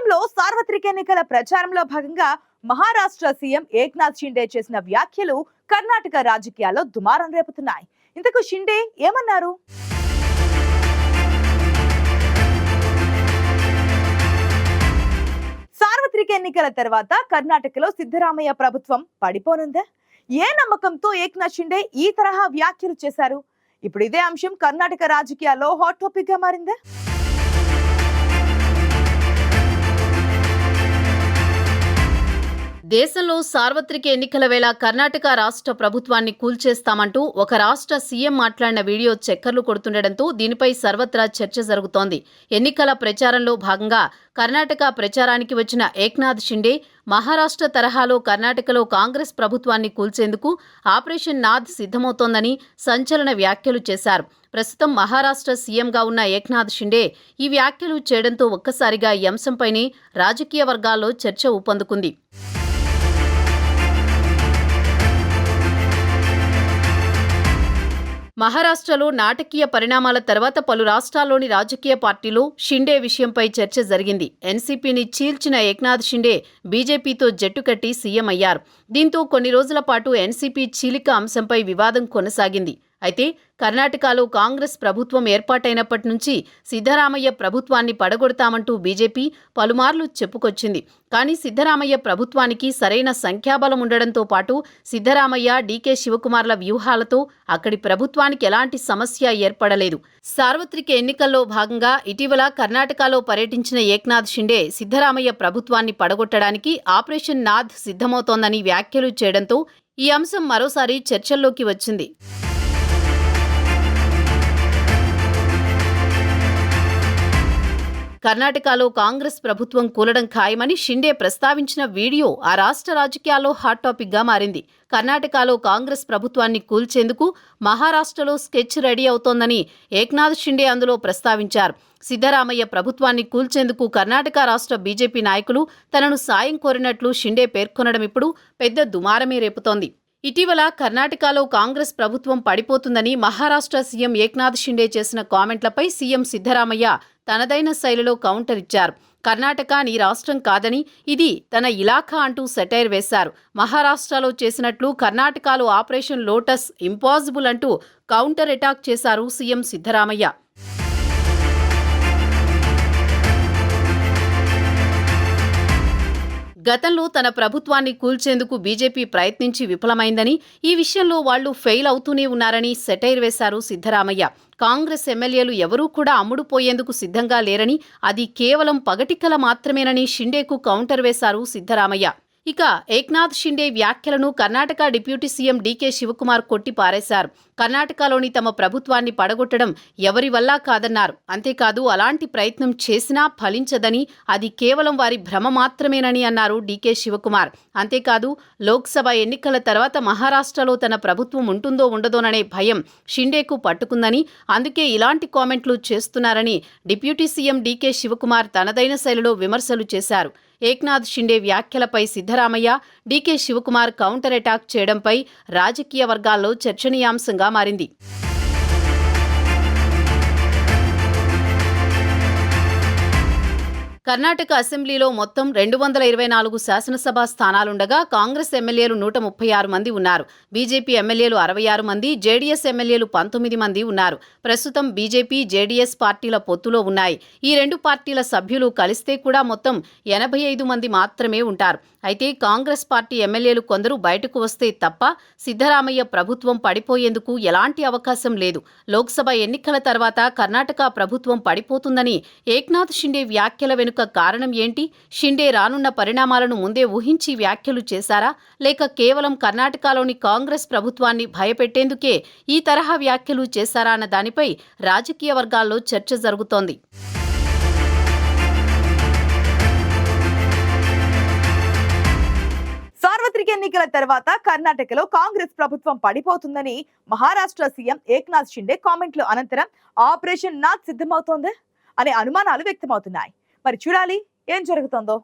దేశంలో సార్వత్రిక ఎన్నికల ప్రచారంలో భాగంగా మహారాష్ట్ర సీఎం ఏక్నాథ్ షిండే చేసిన వ్యాఖ్యలు కర్ణాటక రాజకీయాల్లో దుమారం రేపుతున్నాయి. ఇంతకు షిండే ఏమన్నారు? సార్వత్రిక ఎన్నికల తర్వాత కర్ణాటకలో సిద్ధరామయ్య ప్రభుత్వం పడిపోనుందా? ఏ నమ్మకంతో ఏక్నాథ్ షిండే ఈ తరహా వ్యాఖ్యలు చేశారు? ఇప్పుడు ఇదే అంశం కర్ణాటక రాజకీయాల్లో హాట్ టాపిక్ గా మారిందా? దేశంలో సార్వత్రిక ఎన్నికల వేళ కర్ణాటక రాష్ట్ర ప్రభుత్వాన్ని కూల్చేస్తామంటూ ఒక రాష్ట్ర సీఎం మాట్లాడిన వీడియో చక్కర్లు కొడుతుండటంతో దీనిపై సర్వత్రా చర్చ జరుగుతోంది. ఎన్నికల ప్రచారంలో భాగంగా కర్ణాటక ప్రచారానికి వచ్చిన ఏక్నాథ్ షిండే మహారాష్ట్ర తరహాలో కర్ణాటకలో కాంగ్రెస్ ప్రభుత్వాన్ని కూల్చేందుకు ఆపరేషన్ నాథ్ సిద్ధమవుతోందని సంచలన వ్యాఖ్యలు చేశారు. ప్రస్తుతం మహారాష్ట్ర సీఎంగా ఉన్న ఏక్నాథ్ షిండే ఈ వ్యాఖ్యలు చేయడంతో ఒక్కసారిగా ఈ అంశంపైనే రాజకీయ వర్గాల్లో చర్చ ఊపందుకుంది. మహారాష్ట్రలో నాటకీయ పరిణామాల తర్వాత పలు రాష్ట్రాల్లోని రాజకీయ పార్టీలు షిండే విషయంపై చర్చ జరిగింది. ఎన్సీపీని చీల్చిన ఏక్నాథ్ షిండే బీజేపీతో జట్టు కట్టి సీఎం అయ్యారు. దీంతో కొన్ని రోజుల పాటు ఎన్సీపీ చీలిక అంశంపై వివాదం కొనసాగింది. అయితే కర్ణాటకలో కాంగ్రెస్ ప్రభుత్వం ఏర్పాటైనప్పటి నుంచి సిద్ధరామయ్య ప్రభుత్వాన్ని పడగొడతామంటూ బీజేపీ పలుమార్లు చెప్పుకొచ్చింది. కానీ సిద్ధరామయ్య ప్రభుత్వానికి సరైన సంఖ్యాబలం ఉండడంతో పాటు సిద్ధరామయ్య, డీకే శివకుమార్ల వ్యూహాలతో అక్కడి ప్రభుత్వానికి ఎలాంటి సమస్య ఏర్పడలేదు. సార్వత్రిక ఎన్నికల్లో భాగంగా ఇటీవల కర్ణాటకలో పర్యటించిన ఏక్నాథ్ షిండే సిద్ధరామయ్య ప్రభుత్వాన్ని పడగొట్టడానికి ఆపరేషన్ నాథ్ సిద్ధమవుతోందని వ్యాఖ్యలు చేయడంతో ఈ అంశం మరోసారి చర్చల్లోకి వచ్చింది. కర్ణాటకలో కాంగ్రెస్ ప్రభుత్వం కూలడం ఖాయమని షిండే ప్రస్తావించిన వీడియో ఆ రాష్ట్ర రాజకీయాల్లో హాట్ టాపిక్ గా మారింది. కర్ణాటకలో కాంగ్రెస్ ప్రభుత్వాన్ని కూల్చేందుకు మహారాష్ట్రలో స్కెచ్ రెడీ అవుతోందని ఏక్నాథ్ షిండే అందులో ప్రస్తావించారు. సిద్ధరామయ్య ప్రభుత్వాన్ని కూల్చేందుకు కర్ణాటక రాష్ట్ర బీజేపీ నాయకులు తనను సాయం కోరినట్లు షిండే పేర్కొనడం ఇప్పుడు పెద్ద దుమారమే రేపుతోంది. ఇటీవల కర్ణాటకలో కాంగ్రెస్ ప్రభుత్వం పడిపోతుందని మహారాష్ట్ర సీఎం ఏక్నాథ్ షిండే చేసిన కామెంట్లపై సీఎం సిద్ధరామయ్య తనదైన శైలిలో కౌంటర్ ఇచ్చారు. కర్ణాటక నీ రాష్ట్రం కాదని ఇది తన ఇలాఖా అంటూ సెటైర్ వేశారు. మహారాష్ట్రలో చేసినట్లు కర్ణాటకలో ఆపరేషన్ లోటస్ ఇంపాసిబుల్ అంటూ కౌంటర్ అటాక్ చేశారు సీఎం సిద్ధరామయ్య. గతంలో తన ప్రభుత్వాన్ని కూల్చేందుకు బీజేపీ ప్రయత్నించి విఫలమైందని, ఈ విషయంలో వాళ్లు ఫెయిల్ అవుతూనే ఉన్నారని సెటైర్ వేశారు సిద్ధరామయ్య. కాంగ్రెస్ ఎమ్మెల్యేలు ఎవరూ కూడా అమ్ముడుపోయేందుకు సిద్ధంగా లేరని, అది కేవలం పగటికల మాత్రమేనని షిండేకు కౌంటర్ వేశారు సిద్ధరామయ్య. ఇక ఏక్నాథ్ షిండే వ్యాఖ్యలను కర్ణాటక డిప్యూటీ సీఎం డీకే శివకుమార్ కొట్టి పారేశారు. కర్ణాటకలోని తమ ప్రభుత్వాన్ని పడగొట్టడం ఎవరి వల్ల కాదన్నారు. అంతేకాదు అలాంటి ప్రయత్నం చేసినా ఫలించదని, అది కేవలం వారి భ్రమ మాత్రమేనని అన్నారు డీకే శివకుమార్. అంతేకాదు లోక్సభ ఎన్నికల తర్వాత మహారాష్ట్రలో తన ప్రభుత్వం ఉంటుందో ఉండదోననే భయం షిండేకు పట్టుకుందని, అందుకే ఇలాంటి కామెంట్లు చేస్తున్నారని డిప్యూటీ సీఎం డీకే శివకుమార్ తనదైన శైలిలో విమర్శలు చేశారు. ఏక్నాథ్ షిండే వ్యాఖ్యలపై సిద్ధరామయ్య, డీకే శివకుమార్ కౌంటర్ అటాక్ చేయడంపై రాజకీయ వర్గాల్లో చర్చనీయాంశంగా మారింది. కర్ణాటక అసెంబ్లీలో మొత్తం 224 శాసనసభ స్థానాలుండగా కాంగ్రెస్ ఎమ్మెల్యేలు 136 మంది ఉన్నారు. బీజేపీ ఎమ్మెల్యేలు 66 మంది, జేడీఎస్ ఎమ్మెల్యేలు 19 మంది ఉన్నారు. ప్రస్తుతం బీజేపీ, జేడీఎస్ పార్టీల పొత్తులో ఉన్నాయి. ఈ రెండు పార్టీల సభ్యులు కలిస్తే కూడా మొత్తం 85 మంది మాత్రమే ఉంటారు. అయితే కాంగ్రెస్ పార్టీ ఎమ్మెల్యేలు కొందరు బయటకు వస్తే తప్ప సిద్ధరామయ్య ప్రభుత్వం పడిపోయేందుకు ఎలాంటి అవకాశం లేదు. లోక్సభ ఎన్నికల తర్వాత కర్ణాటక ప్రభుత్వం పడిపోతుందని ఏక్నాథ్ షిండే వ్యాఖ్యల వెనుక కారణం ఏంటి? షిండే రానున్న పరిణామాలను ముందే ఊహించి వ్యాఖ్యలు చేశారా? లేక కేవలం కర్ణాటకలోని కాంగ్రెస్ ప్రభుత్వాన్ని భయపెట్టేందుకే ఈ తరహా వ్యాఖ్యలు చేశారా అన్న దానిపై రాజకీయ వర్గాల్లో చర్చ జరుగుతోంది. సార్వత్రిక ఎన్నికల తర్వాత కర్ణాటకలో కాంగ్రెస్ ప్రభుత్వం పడిపోతుందని మహారాష్ట్ర సీఎం ఏక్నాథ్ షిండే కామెంట్లు అనంతరం ఆపరేషన్ నాథ్ సిద్ధమవుతోందా అనే అనుమానాలు వ్యక్తమవుతున్నాయి. మరి చూడాలి ఏం జరుగుతుందో.